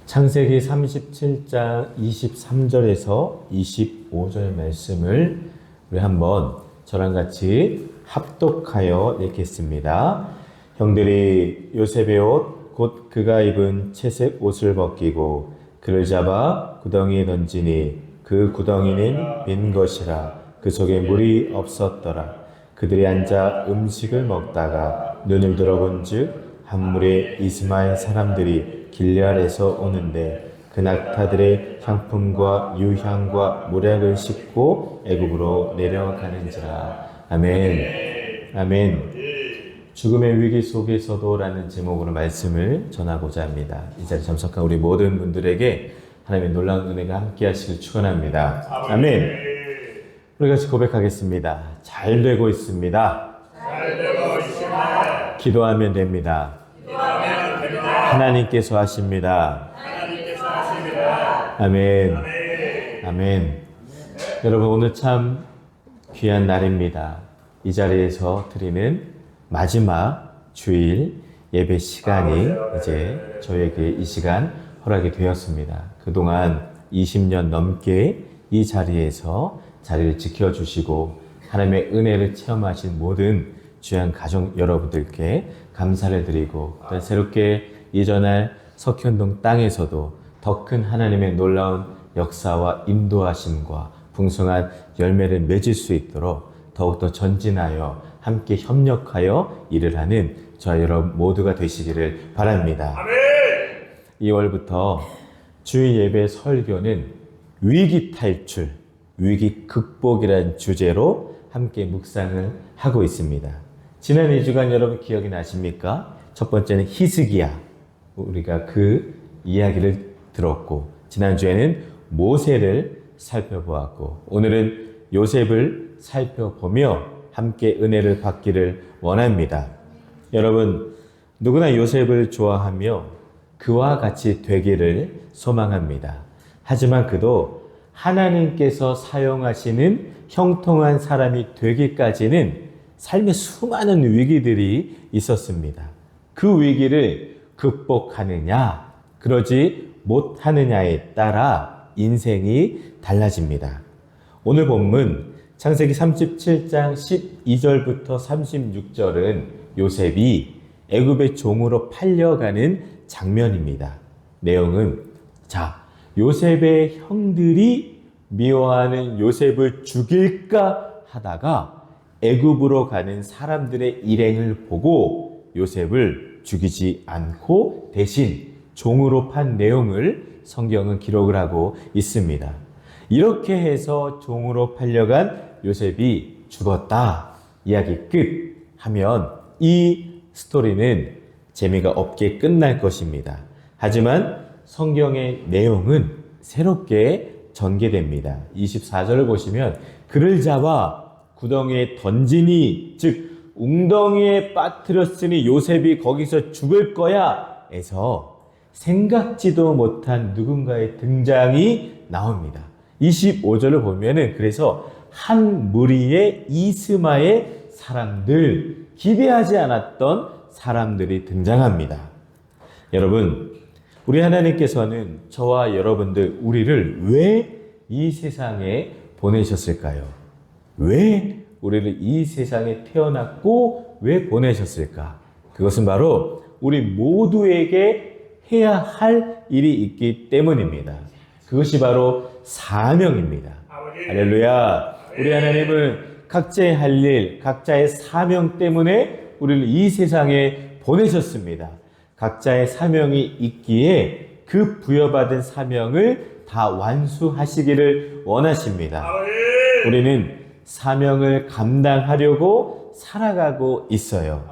창세기 37장 23절에서 25절 말씀을 우리 한번 저랑 같이 합독하여 읽겠습니다. 형들이 요셉의 옷, 곧 그가 입은 채색 옷을 벗기고 그를 잡아 구덩이에 던지니 그 구덩이는 빈 것이라 그 속에 물이 없었더라. 그들이 앉아 음식을 먹다가 눈을 들어본즉 한 무리의 이스마엘 사람들이 길르앗에서 오는데 그 낙타들의 향품과 유향과 모략을 싣고 애굽으로 내려가는지라. 아멘. 아멘. 죽음의 위기 속에서도 라는 제목으로 말씀을 전하고자 합니다. 이 자리에 참석한 우리 모든 분들에게 하나님의 놀라운 은혜가 함께 하시길 축원합니다. 아멘. 우리 같이 고백하겠습니다. 잘 되고 있습니다. 잘 되고 있습니다. 기도하면 됩니다. 기도하면 됩니다. 하나님께서 하십니다. 하나님께서 하십니다. 아멘. 아멘. 아멘. 여러분, 오늘 참 귀한 날입니다. 이 자리에서 드리는 마지막 주일 예배 시간이 이제 저에게 이 시간 허락이 되었습니다. 그동안 20년 넘게 이 자리에서 자리를 지켜주시고 하나님의 은혜를 체험하신 모든 귀한 가족 여러분들께 감사를 드리고 또 새롭게 이전할 석현동 땅에서도 더 큰 하나님의 놀라운 역사와 인도하심과 풍성한 열매를 맺을 수 있도록 더욱더 전진하여 함께 협력하여 일을 하는 저와 여러분 모두가 되시기를 바랍니다. 아멘. 2월부터 주일 예배 설교는 위기 탈출, 위기 극복이라는 주제로 함께 묵상을 하고 있습니다. 지난 2주간 여러분 기억이 나십니까? 첫 번째는 히스기야. 우리가 그 이야기를 들었고, 지난주에는 모세를 살펴보았고, 오늘은 요셉을 살펴보며 함께 은혜를 받기를 원합니다. 여러분, 누구나 요셉을 좋아하며 그와 같이 되기를 소망합니다. 하지만 그도 하나님께서 사용하시는 형통한 사람이 되기까지는 삶의 수많은 위기들이 있었습니다. 그 위기를 극복하느냐, 그러지 못하느냐에 따라 인생이 달라집니다. 오늘 본문 창세기 37장 12절부터 36절은 요셉이 애굽의 종으로 팔려가는 장면입니다. 내용은 요셉의 형들이 미워하는 요셉을 죽일까 하다가 애굽으로 가는 사람들의 일행을 보고 요셉을 죽이지 않고 대신 종으로 판 내용을 성경은 기록을 하고 있습니다. 이렇게 해서 종으로 팔려간 요셉이 죽었다. 이야기 끝 하면 이 스토리는 재미가 없게 끝날 것입니다. 하지만 성경의 내용은 새롭게 전개됩니다. 24절을 보시면 그를 잡아 구덩이에 던지니 즉 웅덩이에 빠뜨렸으니 요셉이 거기서 죽을 거야 에서 생각지도 못한 누군가의 등장이 나옵니다. 25절을 보면은 그래서 한 무리의 이스마엘 사람들, 기대하지 않았던 사람들이 등장합니다. 여러분, 우리 하나님께서는 저와 여러분들, 우리를 왜 이 세상에 보내셨을까요? 왜 우리를 이 세상에 태어났고 왜 보내셨을까? 그것은 바로 우리 모두에게 해야 할 일이 있기 때문입니다. 그것이 바로 사명입니다. 할렐루야. 우리 하나님은 각자의 할 일, 각자의 사명 때문에 우리를 이 세상에 보내셨습니다. 각자의 사명이 있기에 그 부여받은 사명을 다 완수하시기를 원하십니다. 우리는 사명을 감당하려고 살아가고 있어요.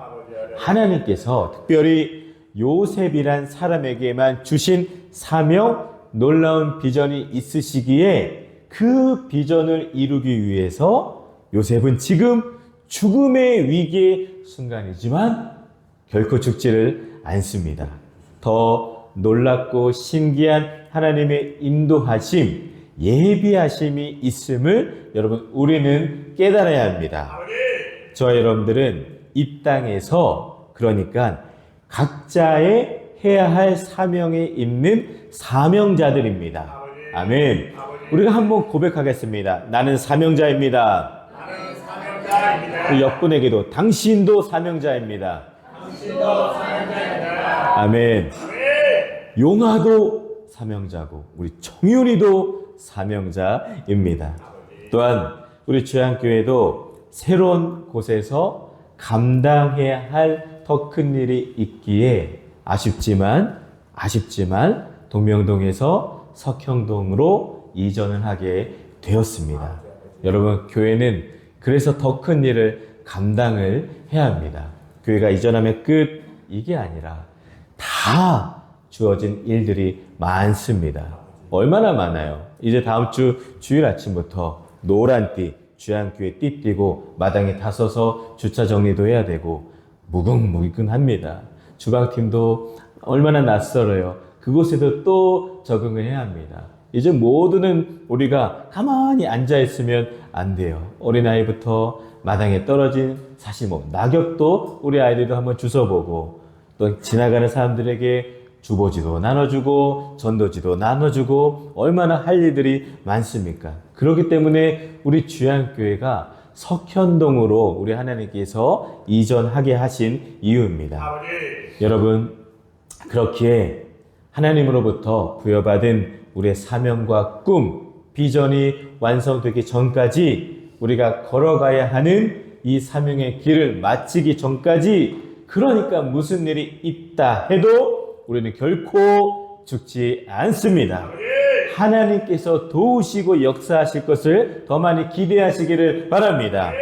하나님께서 특별히 요셉이란 사람에게만 주신 사명, 놀라운 비전이 있으시기에 그 비전을 이루기 위해서 요셉은 지금 죽음의 위기의 순간이지만 결코 죽지를 않습니다. 더 놀랍고 신기한 하나님의 인도하심, 예비하심이 있음을 여러분 우리는 깨달아야 합니다. 저와 여러분들은 이 땅에서 그러니까 각자의 해야 할 사명에 있는 사명자들입니다. 아멘. 우리가 한번 고백하겠습니다. 나는 사명자입니다. 나는 사명자입니다. 우리 옆분에게도 당신도 사명자입니다. 당신도 사명자입니다. 아멘. 용화도 사명자고 우리 청윤이도 사명자입니다. 또한 우리 주양교회도 새로운 곳에서 감당해야 할 더 큰 일이 있기에 아쉽지만 동명동에서 석형동으로 이전을 하게 되었습니다. 여러분, 교회는 그래서 더 큰 일을 감당을 해야 합니다. 교회가 이전하면 끝, 이게 아니라 다 주어진 일들이 많습니다. 얼마나 많아요? 이제 다음 주 주일 아침부터 노란띠, 주양교회 띠 띠고 마당에 다 서서 주차 정리도 해야 되고 무궁무진합니다. 주방팀도 얼마나 낯설어요. 그곳에도 또 적응을 해야 합니다. 이제 모두는 우리가 가만히 앉아있으면 안 돼요. 어린아이부터 마당에 떨어진 사실 낙엽도 우리 아이들도 한번 주워보고 또 지나가는 사람들에게 주보지도 나눠주고 전도지도 나눠주고 얼마나 할 일들이 많습니까? 그렇기 때문에 우리 주양교회가 석현동으로 우리 하나님께서 이전하게 하신 이유입니다. 아버지. 여러분, 그렇기에 하나님으로부터 부여받은 우리의 사명과 꿈, 비전이 완성되기 전까지 우리가 걸어가야 하는 이 사명의 길을 마치기 전까지, 그러니까 무슨 일이 있다 해도 우리는 결코 죽지 않습니다. 하나님께서 도우시고 역사하실 것을 더 많이 기대하시기를 바랍니다.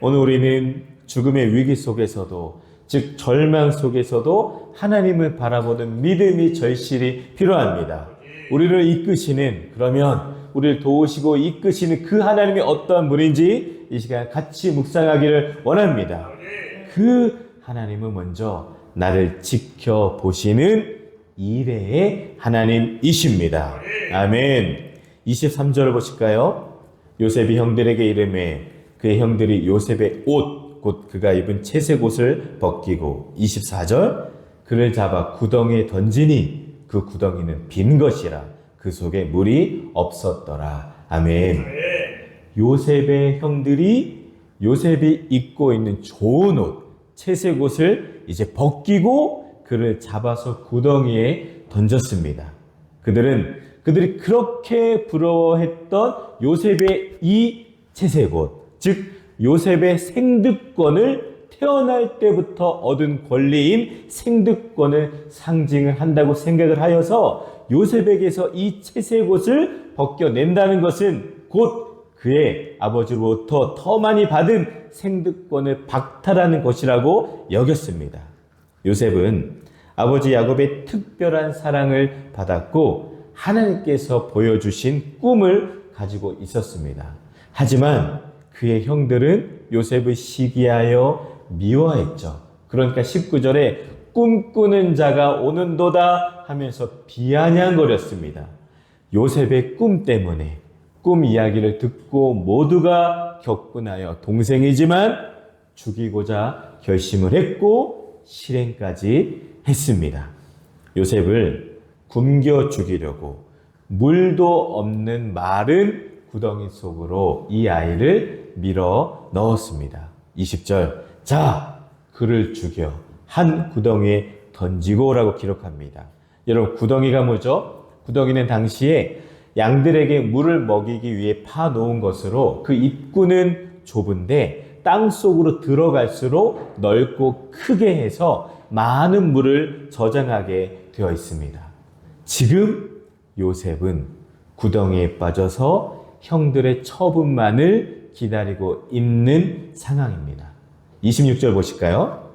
오늘 우리는 죽음의 위기 속에서도, 즉 절망 속에서도 하나님을 바라보는 믿음이 절실히 필요합니다. 우리를 이끄시는, 그러면 우리를 도우시고 이끄시는 그 하나님이 어떠한 분인지 이 시간 같이 묵상하기를 원합니다. 그 하나님은 먼저 나를 지켜보시는 이레의 하나님이십니다. 아멘. 23절을 보실까요? 요셉이 형들에게 이르매 그의 형들이 요셉의 옷, 곧 그가 입은 채색 옷을 벗기고 24절 그를 잡아 구덩이에 던지니 그 구덩이는 빈 것이라 그 속에 물이 없었더라. 아멘. 요셉의 형들이 요셉이 입고 있는 좋은 옷, 채색 옷을 이제 벗기고 그를 잡아서 구덩이에 던졌습니다. 그들이 그렇게 부러워했던 요셉의 이 채색 옷, 즉 요셉의 생득권을 태어날 때부터 얻은 권리인 생득권을 상징을 한다고 생각을 하여서 요셉에게서 이 채색 옷을 벗겨낸다는 것은 곧 그의 아버지로부터 더 많이 받은 생득권을 박탈하는 것이라고 여겼습니다. 요셉은 아버지 야곱의 특별한 사랑을 받았고 하나님께서 보여주신 꿈을 가지고 있었습니다. 하지만 그의 형들은 요셉을 시기하여 미워했죠. 그러니까 19절에 꿈꾸는 자가 오는도다 하면서 비아냥거렸습니다. 요셉의 꿈 때문에 꿈 이야기를 듣고 모두가 격분하여 동생이지만 죽이고자 결심을 했고 실행까지 했습니다. 요셉을 굶겨 죽이려고 물도 없는 마른 구덩이 속으로 이 아이를 밀어 넣었습니다. 20절, 자, 그를 죽여 한 구덩이에 던지고 라고 기록합니다. 여러분, 구덩이가 뭐죠? 구덩이는 당시에 양들에게 물을 먹이기 위해 파놓은 것으로 그 입구는 좁은데 땅 속으로 들어갈수록 넓고 크게 해서 많은 물을 저장하게 되어 있습니다. 지금 요셉은 구덩이에 빠져서 형들의 처분만을 기다리고 있는 상황입니다. 26절 보실까요?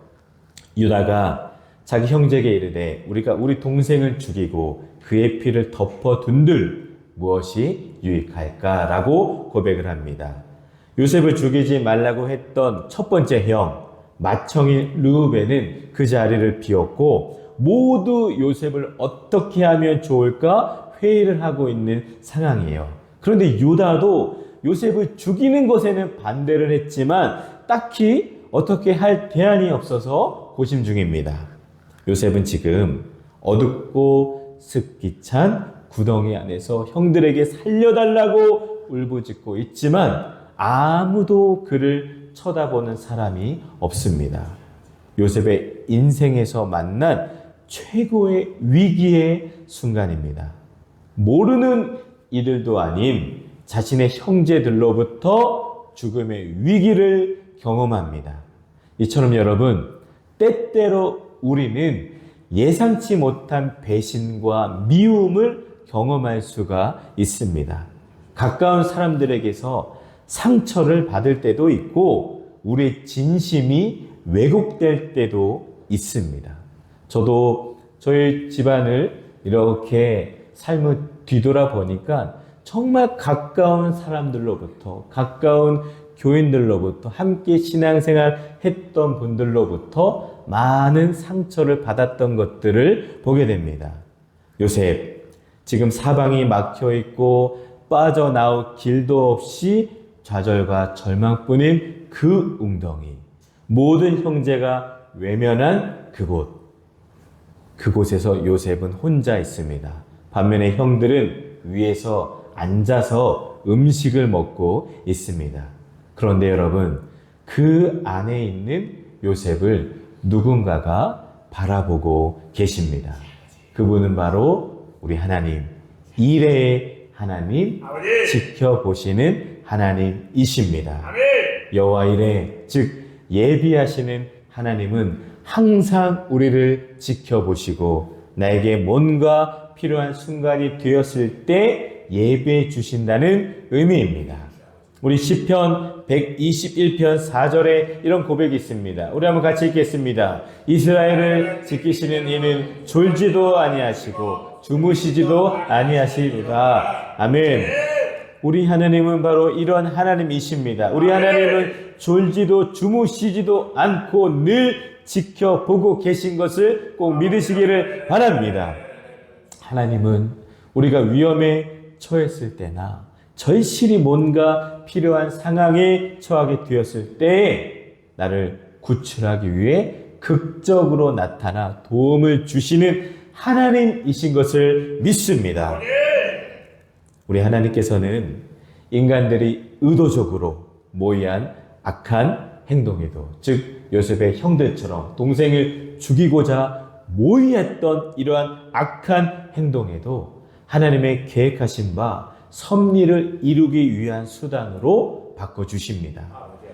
유다가 자기 형제에게 이르되 우리가 우리 동생을 죽이고 그의 피를 덮어둔들 무엇이 유익할까라고 고백을 합니다. 요셉을 죽이지 말라고 했던 첫 번째 형 맏형인 르우벤은 그 자리를 비웠고 모두 요셉을 어떻게 하면 좋을까 회의를 하고 있는 상황이에요. 그런데 유다도 요셉을 죽이는 것에는 반대를 했지만 딱히 어떻게 할 대안이 없어서 고심 중입니다. 요셉은 지금 어둡고 습기 찬 구덩이 안에서 형들에게 살려달라고 울부짖고 있지만 아무도 그를 쳐다보는 사람이 없습니다. 요셉의 인생에서 만난 최고의 위기의 순간입니다. 모르는 이들도 아닌 자신의 형제들로부터 죽음의 위기를 경험합니다. 이처럼 여러분, 때때로 우리는 예상치 못한 배신과 미움을 경험할 수가 있습니다. 가까운 사람들에게서 상처를 받을 때도 있고 우리의 진심이 왜곡될 때도 있습니다. 저도 저희 집안을 이렇게 삶을 뒤돌아보니까 정말 가까운 사람들로부터, 가까운 교인들로부터, 함께 신앙생활 했던 분들로부터 많은 상처를 받았던 것들을 보게 됩니다. 요셉, 지금 사방이 막혀 있고 빠져나올 길도 없이 좌절과 절망뿐인 그 웅덩이, 모든 형제가 외면한 그곳에서 요셉은 혼자 있습니다. 반면에 형들은 위에서 앉아서 음식을 먹고 있습니다. 그런데 여러분, 그 안에 있는 요셉을 누군가가 바라보고 계십니다. 그분은 바로 우리 하나님, 이레의 하나님, 아버지. 지켜보시는 하나님이십니다. 아멘. 여호와 이레, 즉 예비하시는 하나님은 항상 우리를 지켜보시고 나에게 뭔가 필요한 순간이 되었을 때 예배해 주신다는 의미입니다. 우리 시편 121편 4절에 이런 고백이 있습니다. 우리 한번 같이 읽겠습니다. 이스라엘을 지키시는 이는 졸지도 아니하시고 주무시지도 아니하시리로다. 아멘. 우리 하나님은 바로 이런 하나님이십니다. 우리 하나님은 졸지도 주무시지도 않고 늘 지켜보고 계신 것을 꼭 믿으시기를 바랍니다. 하나님은 우리가 위험에 처했을 때나 절실히 뭔가 필요한 상황에 처하게 되었을 때에 나를 구출하기 위해 극적으로 나타나 도움을 주시는 하나님이신 것을 믿습니다. 우리 하나님께서는 인간들이 의도적으로 모의한 악한 행동에도, 즉 요셉의 형들처럼 동생을 죽이고자 모의했던 이러한 악한 행동에도 하나님의 계획하신 바 섭리를 이루기 위한 수단으로 바꿔주십니다.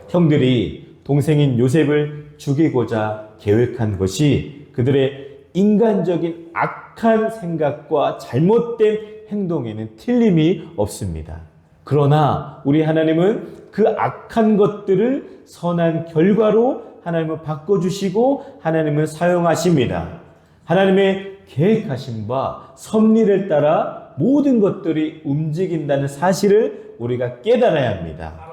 형들이 동생인 요셉을 죽이고자 계획한 것이 그들의 인간적인 악한 생각과 잘못된 행동에는 틀림이 없습니다. 그러나 우리 하나님은 그 악한 것들을 선한 결과로 하나님은 바꿔주시고 하나님은 사용하십니다. 하나님의 계획하신 바 섭리를 따라 모든 것들이 움직인다는 사실을 우리가 깨달아야 합니다.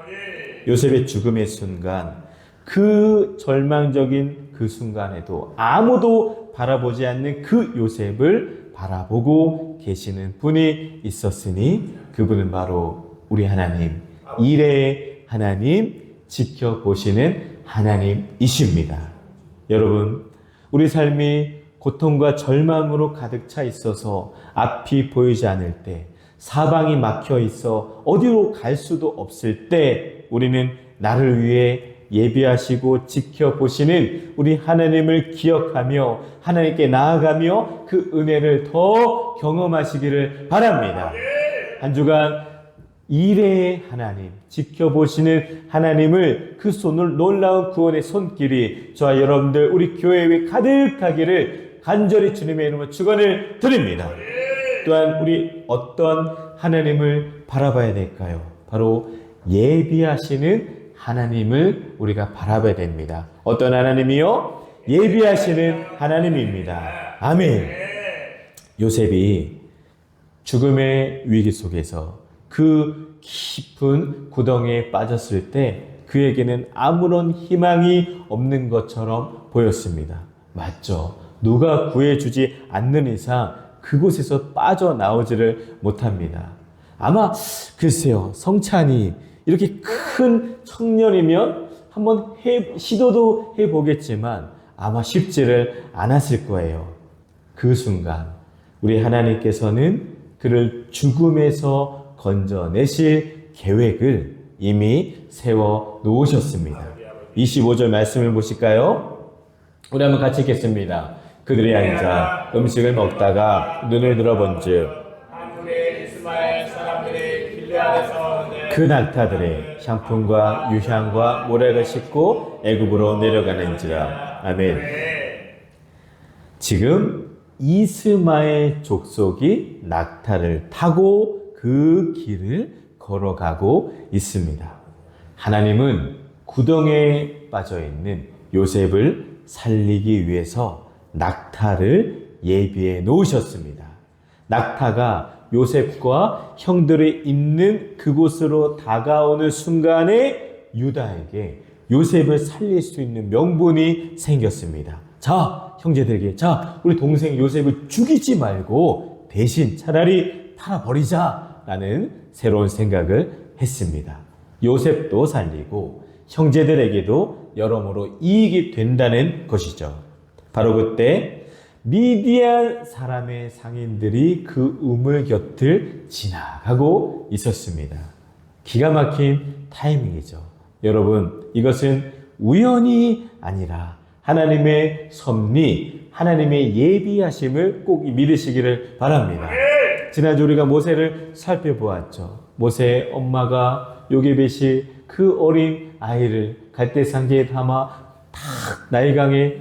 요셉의 죽음의 순간, 그 절망적인 그 순간에도 아무도 바라보지 않는 그 요셉을 바라보고 계시는 분이 있었으니 그분은 바로 우리 하나님, 이레의 하나님, 지켜보시는 하나님이십니다. 여러분, 우리 삶이 고통과 절망으로 가득 차 있어서 앞이 보이지 않을 때, 사방이 막혀 있어 어디로 갈 수도 없을 때 우리는 나를 위해 예비하시고 지켜보시는 우리 하나님을 기억하며 하나님께 나아가며 그 은혜를 더 경험하시기를 바랍니다. 한 주간 이레의 하나님, 지켜보시는 하나님을, 그 손을 놀라운 구원의 손길이 저와 여러분들 우리 교회에 가득하기를 간절히 주님의 이름으로 축원을 드립니다. 또한 우리 어떤 하나님을 바라봐야 될까요? 바로 예비하시는 하나님을 우리가 바라봐야 됩니다. 어떤 하나님이요? 예비하시는 하나님입니다. 아멘. 요셉이 죽음의 위기 속에서 그 깊은 구덩이에 빠졌을 때 그에게는 아무런 희망이 없는 것처럼 보였습니다. 맞죠? 누가 구해주지 않는 이상 그곳에서 빠져나오지를 못합니다. 아마 글쎄요, 성찬이 이렇게 큰 청년이면 한번 시도도 해보겠지만 아마 쉽지를 않았을 거예요. 그 순간 우리 하나님께서는 그를 죽음에서 건져내실 계획을 이미 세워 놓으셨습니다. 25절 말씀을 보실까요? 우리 한번 같이 읽겠습니다. 그들이 앉아 음식을 먹다가 눈을 들어본즉 한국의 이스마엘 사람들이 길르앗에서 그 낙타들의 향품과 유향과 모략을 싣고 애굽으로 내려가는지라. 아멘. 지금 이스마엘 족속이 낙타를 타고 그 길을 걸어가고 있습니다. 하나님은 구덩이에 빠져 있는 요셉을 살리기 위해서 낙타를 예비해 놓으셨습니다. 낙타가 요셉과 형들이 있는 그곳으로 다가오는 순간에 유다에게 요셉을 살릴 수 있는 명분이 생겼습니다. 자, 형제들에게, 자, 우리 동생 요셉을 죽이지 말고 대신 차라리 팔아버리자 라는 새로운 생각을 했습니다. 요셉도 살리고 형제들에게도 여러모로 이익이 된다는 것이죠. 바로 그때 미디안 사람의 상인들이 그 우물 곁을 지나가고 있었습니다. 기가 막힌 타이밍이죠. 여러분, 이것은 우연이 아니라 하나님의 섭리, 하나님의 예비하심을 꼭 믿으시기를 바랍니다. 지난주 우리가 모세를 살펴보았죠. 모세의 엄마가 요게벳이 그 어린 아이를 갈대상자에 담아 탁 나일강에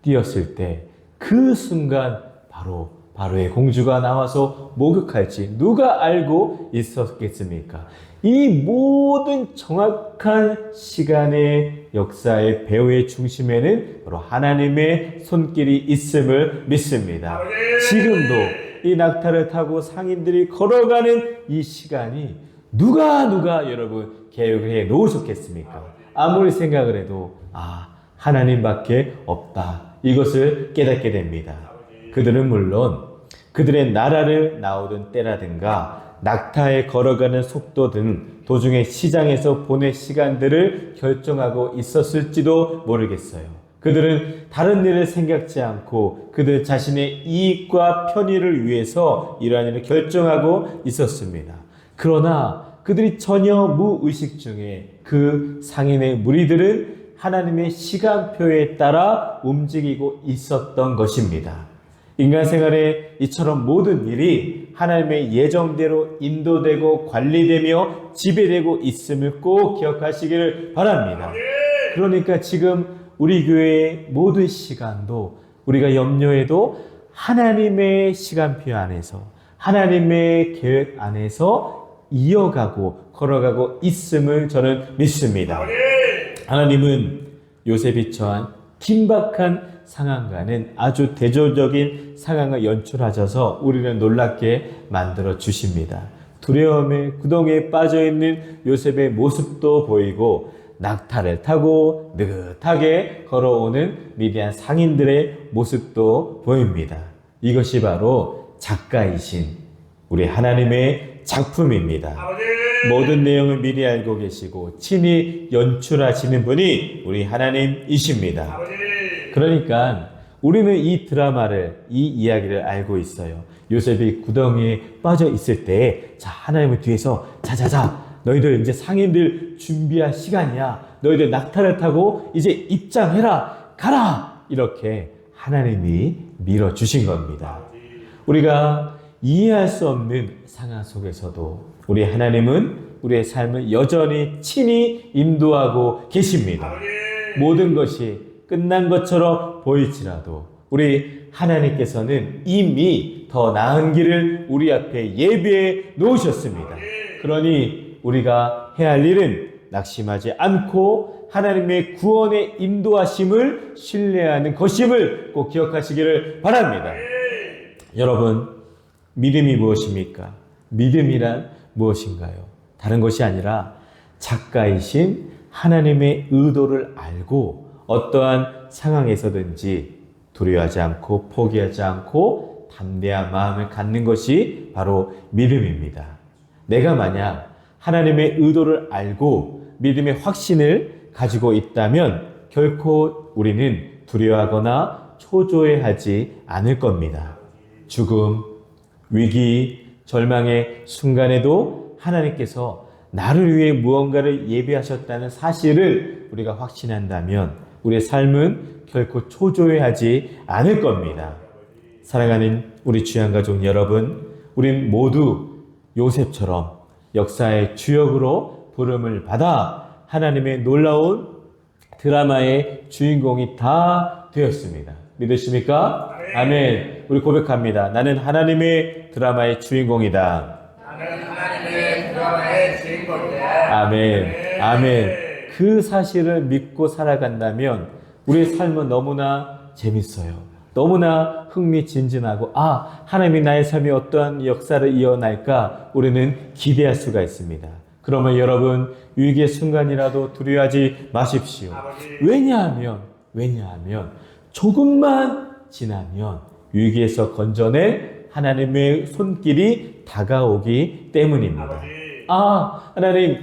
띄었을 때 그 순간 바로 바로의 공주가 나와서 목욕할지 누가 알고 있었겠습니까? 이 모든 정확한 시간의 역사의 배후의 중심에는 바로 하나님의 손길이 있음을 믿습니다. 지금도 이 낙타를 타고 상인들이 걸어가는 이 시간이 누가 여러분 계획을 해 놓으셨겠습니까? 아무리 생각을 해도 하나님밖에 없다. 이것을 깨닫게 됩니다. 그들은 물론 그들의 나라를 나오던 때라든가 낙타에 걸어가는 속도 등 도중에 시장에서 보낼 시간들을 결정하고 있었을지도 모르겠어요. 그들은 다른 일을 생각지 않고 그들 자신의 이익과 편의를 위해서 이러한 일을 결정하고 있었습니다. 그러나 그들이 전혀 무의식 중에 그 상인의 무리들은 하나님의 시간표에 따라 움직이고 있었던 것입니다. 인간 생활에 이처럼 모든 일이 하나님의 예정대로 인도되고 관리되며 지배되고 있음을 꼭 기억하시기를 바랍니다. 그러니까 지금 우리 교회의 모든 시간도 우리가 염려해도 하나님의 시간표 안에서 하나님의 계획 안에서 이어가고 걸어가고 있음을 저는 믿습니다. 하나님은 요셉이 처한 긴박한 상황과는 아주 대조적인 상황을 연출하셔서 우리를 놀랍게 만들어 주십니다. 두려움의 구덩이에 빠져 있는 요셉의 모습도 보이고 낙타를 타고 느긋하게 걸어오는 미디안 상인들의 모습도 보입니다. 이것이 바로 작가이신 우리 하나님의 작품입니다. 모든 내용을 미리 알고 계시고 친히 연출하시는 분이 우리 하나님이십니다. 그러니까 우리는 이 드라마를, 이 이야기를 알고 있어요. 요셉이 구덩이에 빠져 있을 때, 자, 하나님을 뒤에서, 자자자, 너희들 이제 상인들 준비할 시간이야. 너희들 낙타를 타고 이제 입장해라, 가라! 이렇게 하나님이 밀어주신 겁니다. 우리가 이해할 수 없는 상황 속에서도 우리 하나님은 우리의 삶을 여전히 친히 인도하고 계십니다. 모든 것이 끝난 것처럼 보일지라도 우리 하나님께서는 이미 더 나은 길을 우리 앞에 예비해 놓으셨습니다. 그러니 우리가 해야 할 일은 낙심하지 않고 하나님의 구원의 인도하심을 신뢰하는 것임을 꼭 기억하시기를 바랍니다. 여러분, 믿음이 무엇입니까? 믿음이란 무엇인가요? 다른 것이 아니라 작가이신 하나님의 의도를 알고 어떠한 상황에서든지 두려워하지 않고 포기하지 않고 담대한 마음을 갖는 것이 바로 믿음입니다. 내가 만약 하나님의 의도를 알고 믿음의 확신을 가지고 있다면 결코 우리는 두려워하거나 초조해하지 않을 겁니다. 죽음, 위기, 절망의 순간에도 하나님께서 나를 위해 무언가를 예비하셨다는 사실을 우리가 확신한다면 우리의 삶은 결코 초조해하지 않을 겁니다. 사랑하는 우리 귀한 가족 여러분, 우린 모두 요셉처럼 역사의 주역으로 부름을 받아 하나님의 놀라운 드라마의 주인공이 다 되었습니다. 믿으십니까? 아멘. 우리 고백합니다. 나는 하나님의 드라마의 주인공이다. 나는 하나님의 드라마의 주인공이다. 아멘. 아멘. 그 사실을 믿고 살아간다면 우리의 삶은 너무나 재밌어요. 너무나 흥미진진하고 하나님이 나의 삶에 어떠한 역사를 이어날까 우리는 기대할 수가 있습니다. 그러면 여러분 위기의 순간이라도 두려워하지 마십시오. 왜냐하면 조금만 지나면 위기에서 건져낼 하나님의 손길이 다가오기 때문입니다. 하나님,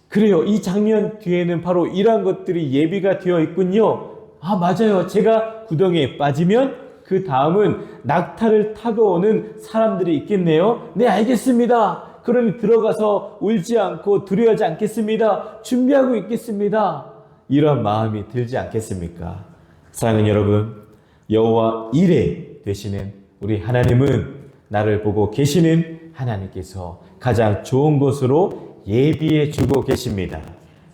그래요. 이 장면 뒤에는 바로 이러한 것들이 예비가 되어 있군요. 맞아요. 제가 구덩이에 빠지면 그 다음은 낙타를 타고 오는 사람들이 있겠네요. 네, 알겠습니다. 그러니 들어가서 울지 않고 두려워하지 않겠습니다. 준비하고 있겠습니다. 이런 마음이 들지 않겠습니까? 사랑하는 여러분, 여호와 이레 되시는 우리 하나님은 나를 보고 계시는 하나님께서 가장 좋은 곳으로 예비해 주고 계십니다.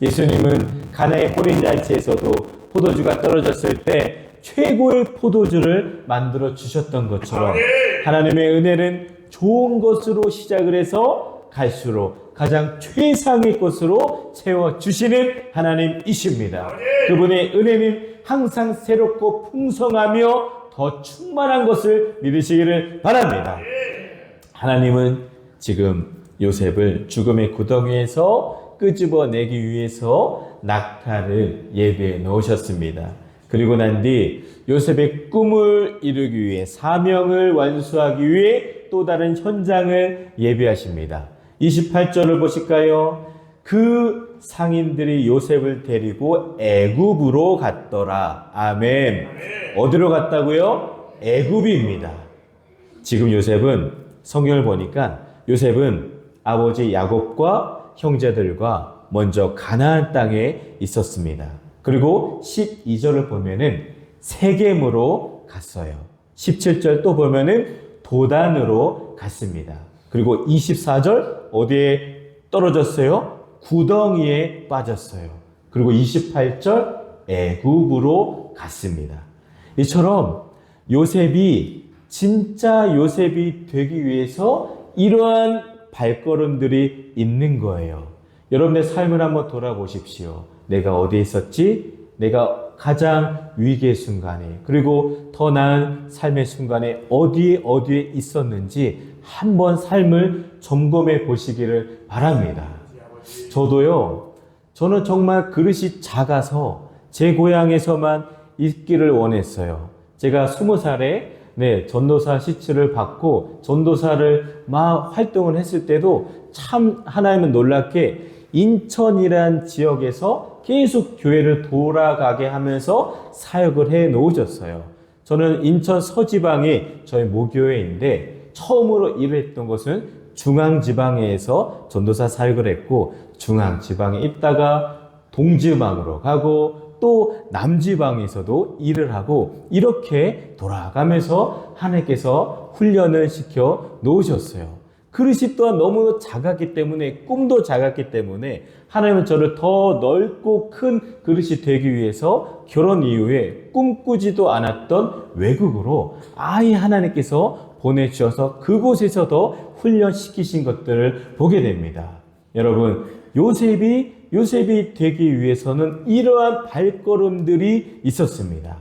예수님은 가나의 호린잔치에서도 포도주가 떨어졌을 때 최고의 포도주를 만들어 주셨던 것처럼 하나님의 은혜는 좋은 것으로 시작을 해서 갈수록 가장 최상의 것으로 채워주시는 하나님이십니다. 그분의 은혜는 항상 새롭고 풍성하며 더 충만한 것을 믿으시기를 바랍니다. 하나님은 지금 요셉을 죽음의 구덩이에서 끄집어내기 위해서 낙타를 예비해 놓으셨습니다. 그리고 난 뒤 요셉의 꿈을 이루기 위해 사명을 완수하기 위해 또 다른 현장을 예비하십니다. 28절을 보실까요? 그 상인들이 요셉을 데리고 애굽으로 갔더라. 아멘. 어디로 갔다고요? 애굽입니다. 지금 요셉은 성경을 보니까 요셉은 아버지 야곱과 형제들과 먼저 가나안 땅에 있었습니다. 그리고 12절을 보면은 세겜으로 갔어요. 17절 또 보면은 도단으로 갔습니다. 그리고 24절 어디에 떨어졌어요? 구덩이에 빠졌어요. 그리고 28절 애굽으로 갔습니다. 이처럼 요셉이 진짜 요셉이 되기 위해서 이러한 발걸음들이 있는 거예요. 여러분의 삶을 한번 돌아보십시오. 내가 어디에 있었지? 내가 가장 위기의 순간에 그리고 더 나은 삶의 순간에 어디에 있었는지 한번 삶을 점검해 보시기를 바랍니다. 저는 정말 그릇이 작아서 제 고향에서만 있기를 원했어요. 제가 20살에 전도사 시치를 받고 전도사를 막 활동을 했을 때도 참 하나님은 놀랍게 인천이란 지역에서 계속 교회를 돌아가게 하면서 사역을 해 놓으셨어요. 저는 인천 서지방이 저희 모교회인데 처음으로 일을 했던 것은 중앙지방에서 전도사 사역을 했고 중앙지방에 있다가 동지방으로 가고 또 남지방에서도 일을 하고 이렇게 돌아가면서 하나님께서 훈련을 시켜 놓으셨어요. 그릇이 또한 너무 작았기 때문에 꿈도 작았기 때문에 하나님은 저를 더 넓고 큰 그릇이 되기 위해서 결혼 이후에 꿈꾸지도 않았던 외국으로 아예 하나님께서 보내주셔서 그곳에서 더 훈련시키신 것들을 보게 됩니다. 여러분, 요셉이 되기 위해서는 이러한 발걸음들이 있었습니다.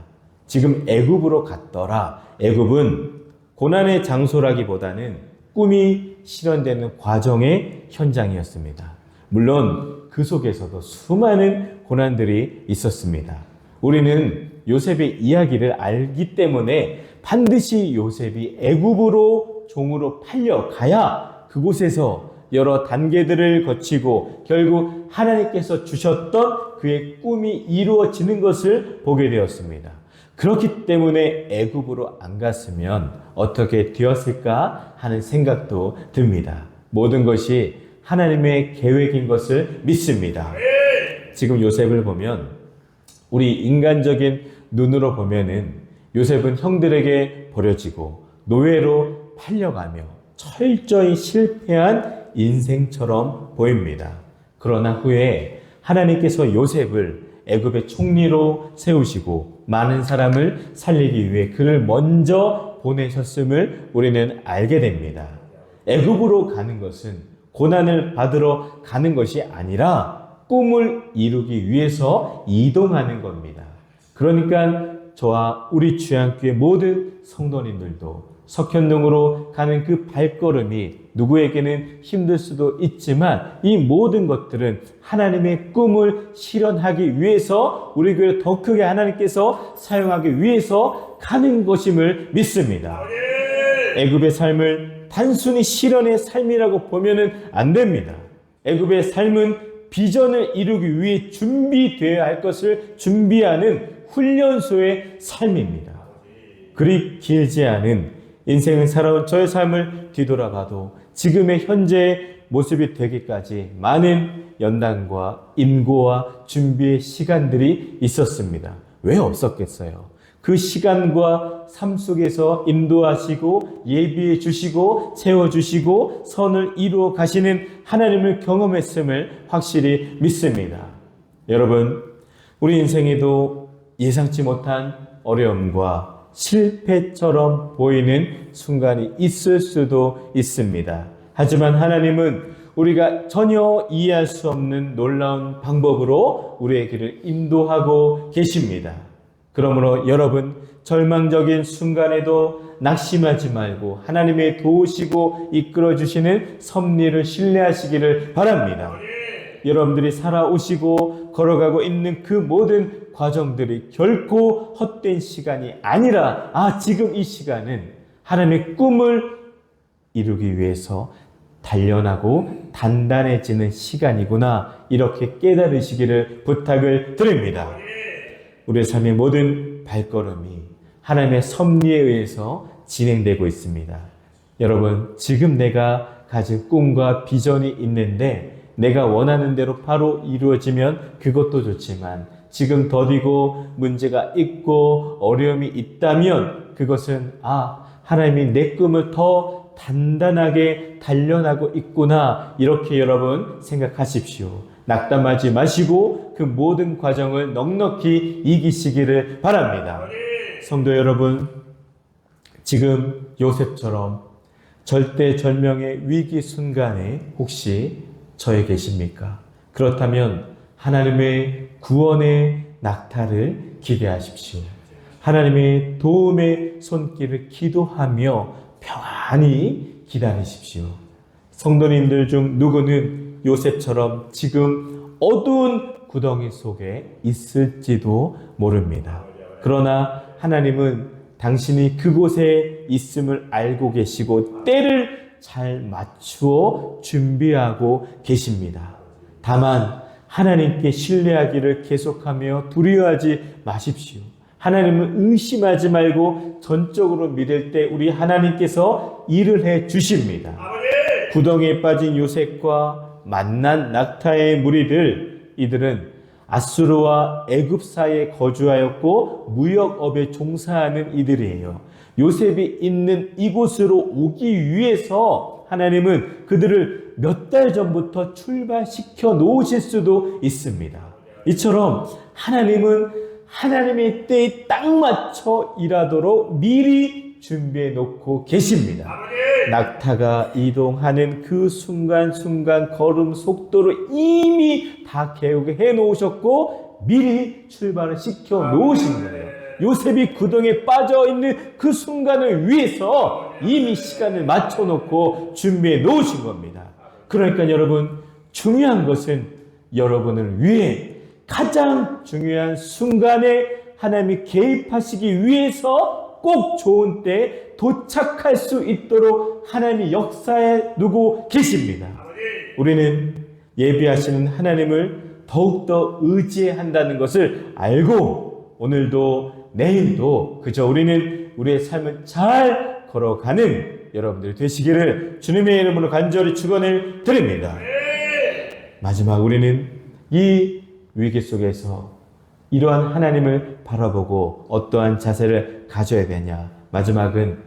지금 애굽으로 갔더라. 애굽은 고난의 장소라기보다는 꿈이 실현되는 과정의 현장이었습니다. 물론 그 속에서도 수많은 고난들이 있었습니다. 우리는 요셉의 이야기를 알기 때문에 반드시 요셉이 애굽으로 종으로 팔려가야 그곳에서 여러 단계들을 거치고 결국 하나님께서 주셨던 그의 꿈이 이루어지는 것을 보게 되었습니다. 그렇기 때문에 애굽으로 안 갔으면 어떻게 되었을까 하는 생각도 듭니다. 모든 것이 하나님의 계획인 것을 믿습니다. 지금 요셉을 보면 우리 인간적인 눈으로 보면은 요셉은 형들에게 버려지고 노예로 팔려가며 철저히 실패한 인생처럼 보입니다. 그러나 후에 하나님께서 요셉을 애굽의 총리로 세우시고 많은 사람을 살리기 위해 그를 먼저 보내셨음을 우리는 알게 됩니다. 애굽으로 가는 것은 고난을 받으러 가는 것이 아니라 꿈을 이루기 위해서 이동하는 겁니다. 그러니까 저와 우리 주양교회 모든 성도님들도 석현동으로 가는 그 발걸음이 누구에게는 힘들 수도 있지만 이 모든 것들은 하나님의 꿈을 실현하기 위해서 우리 교회를 더 크게 하나님께서 사용하기 위해서 가는 것임을 믿습니다. 애굽의 삶을 단순히 실현의 삶이라고 보면은 안 됩니다. 애굽의 삶은 비전을 이루기 위해 준비되어야 할 것을 준비하는 훈련소의 삶입니다. 그리 길지 않은 인생을 살아온 저의 삶을 뒤돌아봐도 지금의 현재의 모습이 되기까지 많은 연단과 인고와 준비의 시간들이 있었습니다. 왜 없었겠어요? 그 시간과 삶 속에서 인도하시고 예비해 주시고 세워주시고 선을 이루어 가시는 하나님을 경험했음을 확실히 믿습니다. 여러분, 우리 인생에도 예상치 못한 어려움과 실패처럼 보이는 순간이 있을 수도 있습니다. 하지만 하나님은 우리가 전혀 이해할 수 없는 놀라운 방법으로 우리의 길을 인도하고 계십니다. 그러므로 여러분, 절망적인 순간에도 낙심하지 말고 하나님의 도우시고 이끌어주시는 섭리를 신뢰하시기를 바랍니다. 여러분들이 살아오시고 걸어가고 있는 그 모든 과정들이 결코 헛된 시간이 아니라 지금 이 시간은 하나님의 꿈을 이루기 위해서 단련하고 단단해지는 시간이구나, 이렇게 깨달으시기를 부탁을 드립니다. 우리의 삶의 모든 발걸음이 하나님의 섭리에 의해서 진행되고 있습니다. 여러분, 지금 내가 가진 꿈과 비전이 있는데 내가 원하는 대로 바로 이루어지면 그것도 좋지만 지금 더디고 문제가 있고 어려움이 있다면 그것은 하나님이 내 꿈을 더 단단하게 단련하고 있구나, 이렇게 여러분 생각하십시오. 낙담하지 마시고 그 모든 과정을 넉넉히 이기시기를 바랍니다. 성도 여러분, 지금 요셉처럼 절대절명의 위기 순간에 혹시 처해 계십니까? 그렇다면 하나님의 구원의 낙타를 기대하십시오. 하나님의 도움의 손길을 기도하며 평안히 기다리십시오. 성도님들 중 누구는 요셉처럼 지금 어두운 구덩이 속에 있을지도 모릅니다. 그러나 하나님은 당신이 그곳에 있음을 알고 계시고 때를 잘 맞추어 준비하고 계십니다. 다만 하나님께 신뢰하기를 계속하며 두려워하지 마십시오. 하나님을 의심하지 말고 전적으로 믿을 때 우리 하나님께서 일을 해 주십니다. 구덩이에 빠진 요셉과 만난 낙타의 무리들, 이들은 아수르와 애굽 사이에 거주하였고 무역업에 종사하는 이들이에요. 요셉이 있는 이곳으로 오기 위해서 하나님은 그들을 몇 달 전부터 출발시켜 놓으실 수도 있습니다. 이처럼 하나님은 하나님의 때에 딱 맞춰 일하도록 미리 준비해 놓고 계십니다. 낙타가 이동하는 그 순간순간 걸음 속도를 이미 다 계획해 놓으셨고 미리 출발을 시켜 놓으신 거예요. 요셉이 구덩이에 빠져 있는 그 순간을 위해서 이미 시간을 맞춰 놓고 준비해 놓으신 겁니다. 그러니까 여러분, 중요한 것은 여러분을 위해 가장 중요한 순간에 하나님이 개입하시기 위해서 꼭 좋은 때에 도착할 수 있도록 하나님이 역사에 두고 계십니다. 우리는 예비하시는 하나님을 더욱더 의지해야 한다는 것을 알고 오늘도 내일도 그저 우리는 우리의 삶을 잘 걸어가는 여러분들 되시기를 주님의 이름으로 간절히 축원을 드립니다. 마지막 우리는 이 위기 속에서 이러한 하나님을 바라보고 어떠한 자세를 가져야 되냐? 마지막은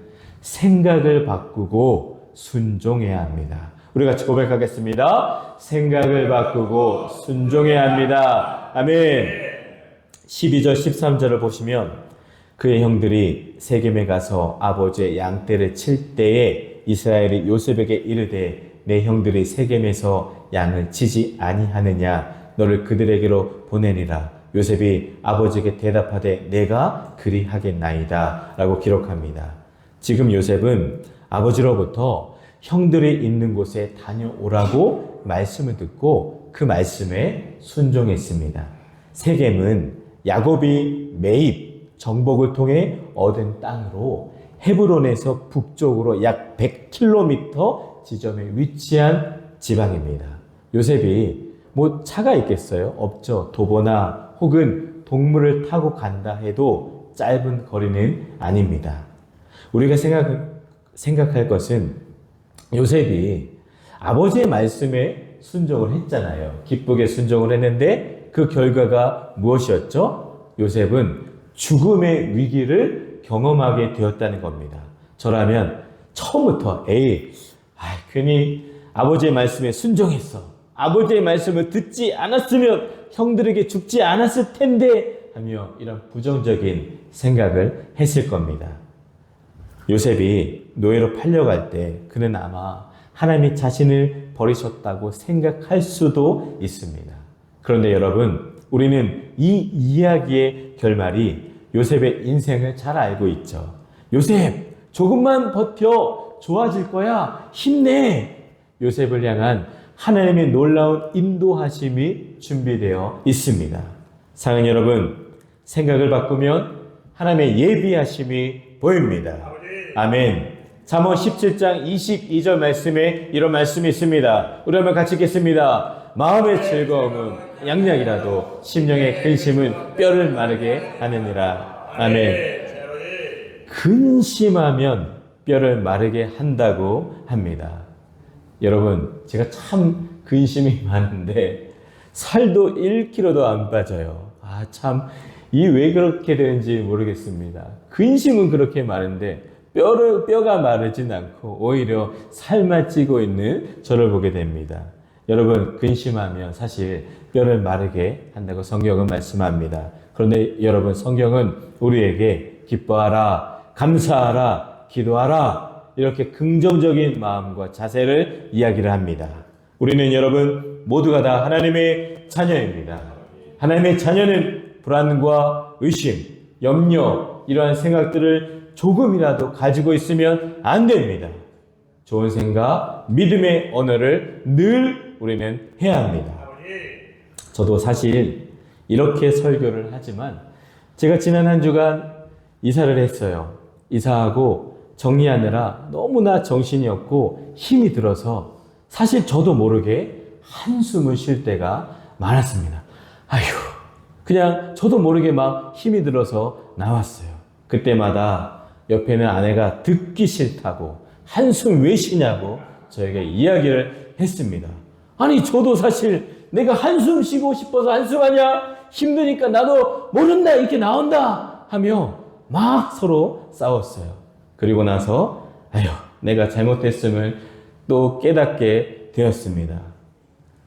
생각을 바꾸고 순종해야 합니다. 우리 같이 고백하겠습니다. 생각을 바꾸고 순종해야 합니다. 아멘. 12절 13절을 보시면 그의 형들이 세겜에 가서 아버지의 양떼를 칠 때에 이스라엘이 요셉에게 이르되 내 형들이 세겜에서 양을 치지 아니하느냐 너를 그들에게로 보내리라. 요셉이 아버지에게 대답하되 내가 그리하겠나이다 라고 기록합니다. 지금 요셉은 아버지로부터 형들이 있는 곳에 다녀오라고 말씀을 듣고 그 말씀에 순종했습니다. 세겜은 야곱이 매입 정복을 통해 얻은 땅으로 헤브론에서 북쪽으로 약 100km 지점에 위치한 지방입니다. 요셉이 뭐 차가 있겠어요? 없죠. 도보나 혹은 동물을 타고 간다 해도 짧은 거리는 아닙니다. 우리가 생각할 것은 요셉이 아버지의 말씀에 순종을 했잖아요. 기쁘게 순종을 했는데 그 결과가 무엇이었죠? 요셉은 죽음의 위기를 경험하게 되었다는 겁니다. 저라면 처음부터 괜히 아버지의 말씀에 순종했어. 아버지의 말씀을 듣지 않았으면 형들에게 죽지 않았을 텐데 하며 이런 부정적인 생각을 했을 겁니다. 요셉이 노예로 팔려갈 때 그는 아마 하나님이 자신을 버리셨다고 생각할 수도 있습니다. 그런데 여러분, 우리는 이 이야기의 결말이 요셉의 인생을 잘 알고 있죠. 요셉, 조금만 버텨. 좋아질 거야. 힘내. 요셉을 향한 하나님의 놀라운 인도하심이 준비되어 있습니다. 사랑하는 여러분, 생각을 바꾸면 하나님의 예비하심이 보입니다. 아멘. 잠언 17장 22절 말씀에 이런 말씀이 있습니다. 우리 한번 같이 읽겠습니다. 마음의 즐거움은 양약이라도 심령의 근심은 뼈를 마르게 하느니라. 아멘. 근심하면 뼈를 마르게 한다고 합니다. 여러분, 제가 참 근심이 많은데 살도 1kg도 안 빠져요. 참, 이 왜 그렇게 되는지 모르겠습니다. 근심은 그렇게 많은데 뼈가 마르진 않고 오히려 살만 찌고 있는 저를 보게 됩니다. 여러분, 근심하면 사실 뼈를 마르게 한다고 성경은 말씀합니다. 그런데 여러분, 성경은 우리에게 기뻐하라, 감사하라, 기도하라 이렇게 긍정적인 마음과 자세를 이야기를 합니다. 우리는 여러분 모두가 다 하나님의 자녀입니다. 하나님의 자녀는 불안과 의심, 염려 이러한 생각들을 조금이라도 가지고 있으면 안 됩니다. 좋은 생각, 믿음의 언어를 늘 우리는 해야 합니다. 저도 사실 이렇게 설교를 하지만 제가 지난 한 주간 이사를 했어요. 이사하고 정리하느라 너무나 정신이 없고 힘이 들어서 사실 저도 모르게 한숨을 쉴 때가 많았습니다. 그냥 저도 모르게 막 힘이 들어서 나왔어요. 그때마다 옆에는 아내가 듣기 싫다고 한숨 왜 쉬냐고 저에게 이야기를 했습니다. 아니, 저도 사실 내가 한숨 쉬고 싶어서 한숨하냐? 힘드니까 나도 모른다 이렇게 나온다 하며 막 서로 싸웠어요. 그리고 나서 내가 잘못했음을 또 깨닫게 되었습니다.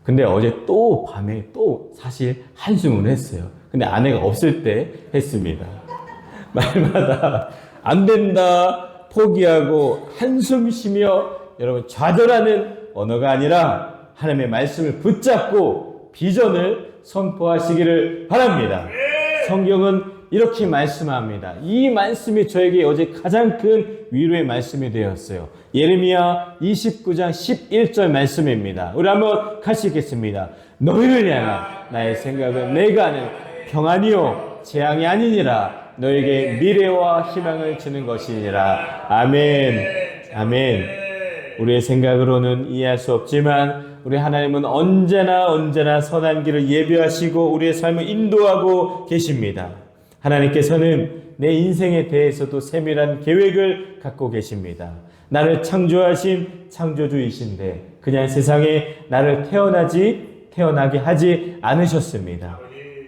근데 어제 또 밤에 또 사실 한숨을 했어요. 근데 아내가 없을 때 했습니다. 말마다 안 된다, 포기하고 한숨 쉬며 여러분 좌절하는 언어가 아니라 하나님의 말씀을 붙잡고 비전을 선포하시기를 바랍니다. 성경은 이렇게 말씀합니다. 이 말씀이 저에게 어제 가장 큰 위로의 말씀이 되었어요. 예레미야 29장 11절 말씀입니다. 우리 한번 같이 읽겠습니다. 너희를 향한 나의 생각은 내가 아는 평안이요 재앙이 아니니라. 너에게 미래와 희망을 주는 것이니라. 아멘. 아멘. 우리의 생각으로는 이해할 수 없지만 우리 하나님은 언제나 선한 길을 예비하시고 우리의 삶을 인도하고 계십니다. 하나님께서는 내 인생에 대해서도 세밀한 계획을 갖고 계십니다. 나를 창조하신 창조주이신데 그냥 세상에 나를 태어나게 하지 않으셨습니다.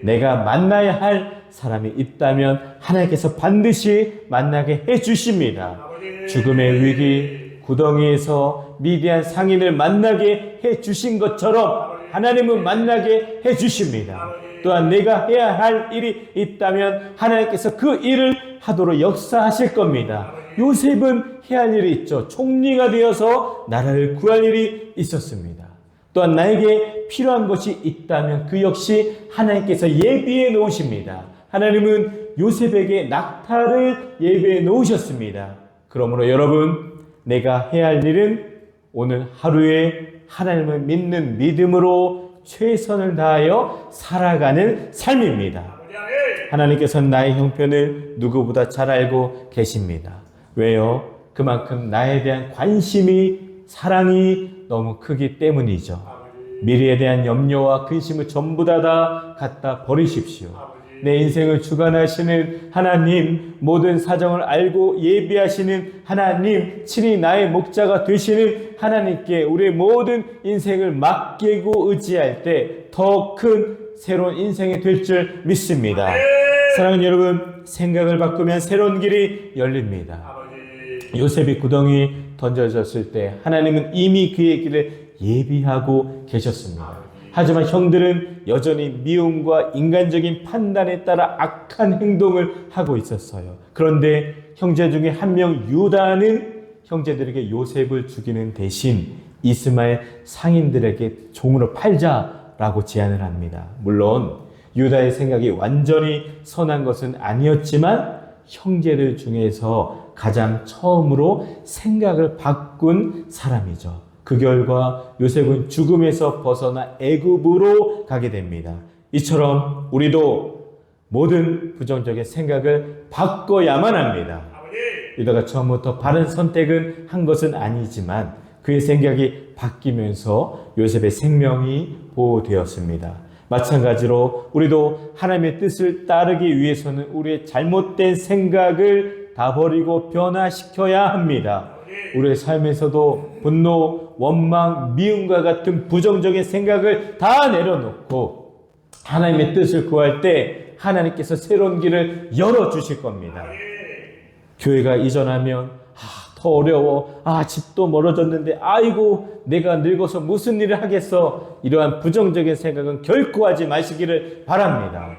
내가 만나야 할 사람이 있다면 하나님께서 반드시 만나게 해주십니다. 죽음의 위기, 구덩이에서 미디안 상인을 만나게 해주신 것처럼 하나님은 만나게 해주십니다. 또한 내가 해야 할 일이 있다면 하나님께서 그 일을 하도록 역사하실 겁니다. 요셉은 해야 할 일이 있죠. 총리가 되어서 나라를 구할 일이 있었습니다. 또한 나에게 필요한 것이 있다면 그 역시 하나님께서 예비해 놓으십니다. 하나님은 요셉에게 낙타를 예비해 놓으셨습니다. 그러므로 여러분, 내가 해야 할 일은 오늘 하루에 하나님을 믿는 믿음으로 최선을 다하여 살아가는 삶입니다. 하나님께서는 나의 형편을 누구보다 잘 알고 계십니다. 왜요? 그만큼 나에 대한 관심이, 사랑이 너무 크기 때문이죠. 미래에 대한 염려와 근심을 전부 다 갖다 버리십시오. 내 인생을 주관하시는 하나님, 모든 사정을 알고 예비하시는 하나님, 친히 나의 목자가 되시는 하나님께 우리의 모든 인생을 맡기고 의지할 때 더 큰 새로운 인생이 될 줄 믿습니다. 사랑하는 여러분, 생각을 바꾸면 새로운 길이 열립니다. 요셉이 구덩이 던져졌을 때 하나님은 이미 그의 길을 예비하고 계셨습니다. 하지만 형들은 여전히 미움과 인간적인 판단에 따라 악한 행동을 하고 있었어요. 그런데 형제 중에 한 명 유다는 형제들에게 요셉을 죽이는 대신 이스마엘 상인들에게 종으로 팔자라고 제안을 합니다. 물론 유다의 생각이 완전히 선한 것은 아니었지만 형제들 중에서 가장 처음으로 생각을 바꾼 사람이죠. 그 결과 요셉은 죽음에서 벗어나 애굽으로 가게 됩니다. 이처럼 우리도 모든 부정적인 생각을 바꿔야만 합니다. 유다가 처음부터 바른 선택은 한 것은 아니지만 그의 생각이 바뀌면서 요셉의 생명이 보호되었습니다. 마찬가지로 우리도 하나님의 뜻을 따르기 위해서는 우리의 잘못된 생각을 다 버리고 변화시켜야 합니다. 우리의 삶에서도 분노, 원망, 미움과 같은 부정적인 생각을 다 내려놓고 하나님의 뜻을 구할 때 하나님께서 새로운 길을 열어주실 겁니다. 교회가 이전하면 더 어려워, 집도 멀어졌는데 아이고 내가 늙어서 무슨 일을 하겠어, 이러한 부정적인 생각은 결코 하지 마시기를 바랍니다.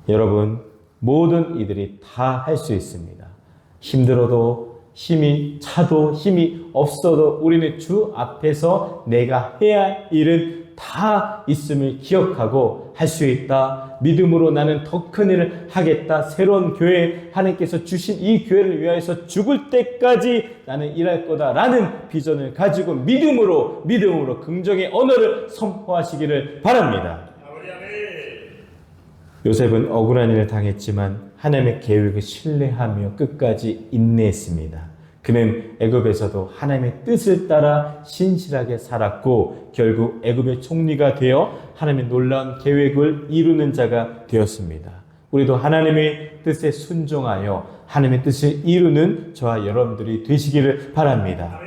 여러분, 모든 이들이 다 할 수 있습니다. 힘들어도, 힘이 차도, 힘이 없어도 우리는 주 앞에서 내가 해야 할 일은 다 있음을 기억하고 할 수 있다. 믿음으로 나는 더 큰 일을 하겠다. 새로운 교회, 하나님께서 주신 이 교회를 위하여서 죽을 때까지 나는 일할 거다 라는 비전을 가지고 믿음으로 긍정의 언어를 선포하시기를 바랍니다. 요셉은 억울한 일을 당했지만 하나님의 계획을 신뢰하며 끝까지 인내했습니다. 그는 애굽에서도 하나님의 뜻을 따라 신실하게 살았고 결국 애굽의 총리가 되어 하나님의 놀라운 계획을 이루는 자가 되었습니다. 우리도 하나님의 뜻에 순종하여 하나님의 뜻을 이루는 저와 여러분들이 되시기를 바랍니다.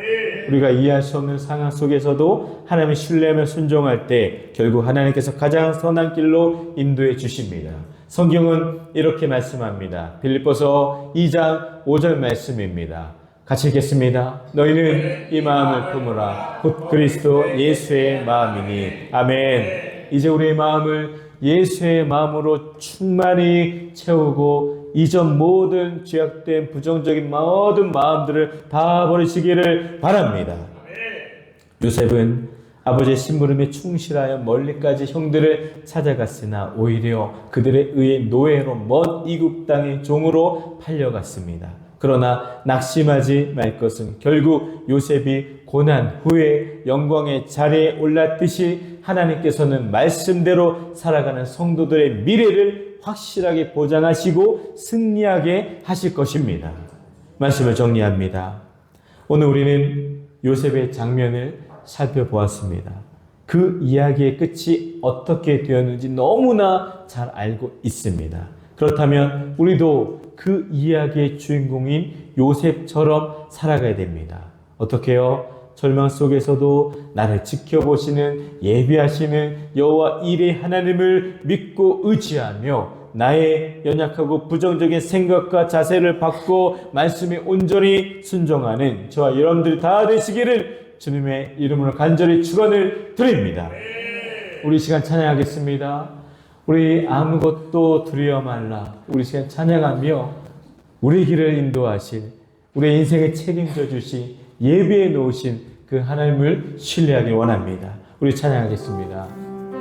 우리가 이해할 수 없는 상황 속에서도 하나님을 신뢰하며 순종할 때 결국 하나님께서 가장 선한 길로 인도해 주십니다. 성경은 이렇게 말씀합니다. 빌립보서 2장 5절 말씀입니다. 같이 읽겠습니다. 너희는 이 마음을 품으라. 곧 그리스도 예수의 마음이니. 아멘. 이제 우리의 마음을 예수의 마음으로 충만히 채우고 이전 모든 죄악된 부정적인 모든 마음들을 다 버리시기를 바랍니다. 요셉은 아버지의 심부름에 충실하여 멀리까지 형들을 찾아갔으나 오히려 그들에 의해 노예로 먼 이국 땅의 종으로 팔려갔습니다. 그러나 낙심하지 말 것은 결국 요셉이 고난 후에 영광의 자리에 올랐듯이 하나님께서는 말씀대로 살아가는 성도들의 미래를 확실하게 보장하시고 승리하게 하실 것입니다. 말씀을 정리합니다. 오늘 우리는 요셉의 장면을 살펴보았습니다. 그 이야기의 끝이 어떻게 되었는지 너무나 잘 알고 있습니다. 그렇다면 우리도 그 이야기의 주인공인 요셉처럼 살아가야 됩니다. 어떻게요? 절망 속에서도 나를 지켜보시는 예비하시는 여호와 일의 하나님을 믿고 의지하며 나의 연약하고 부정적인 생각과 자세를 바꿔 말씀에 온전히 순종하는 저와 여러분들이 다 되시기를 주님의 이름으로 간절히 축원을 드립니다. 우리 시간 찬양하겠습니다. 우리 아무것도 두려워 말라. 우리 시간 찬양하며 우리 길을 인도하신 우리 인생에 책임져 주신 예비해 놓으신 그 하나님을 신뢰하기 원합니다. 우리 찬양하겠습니다.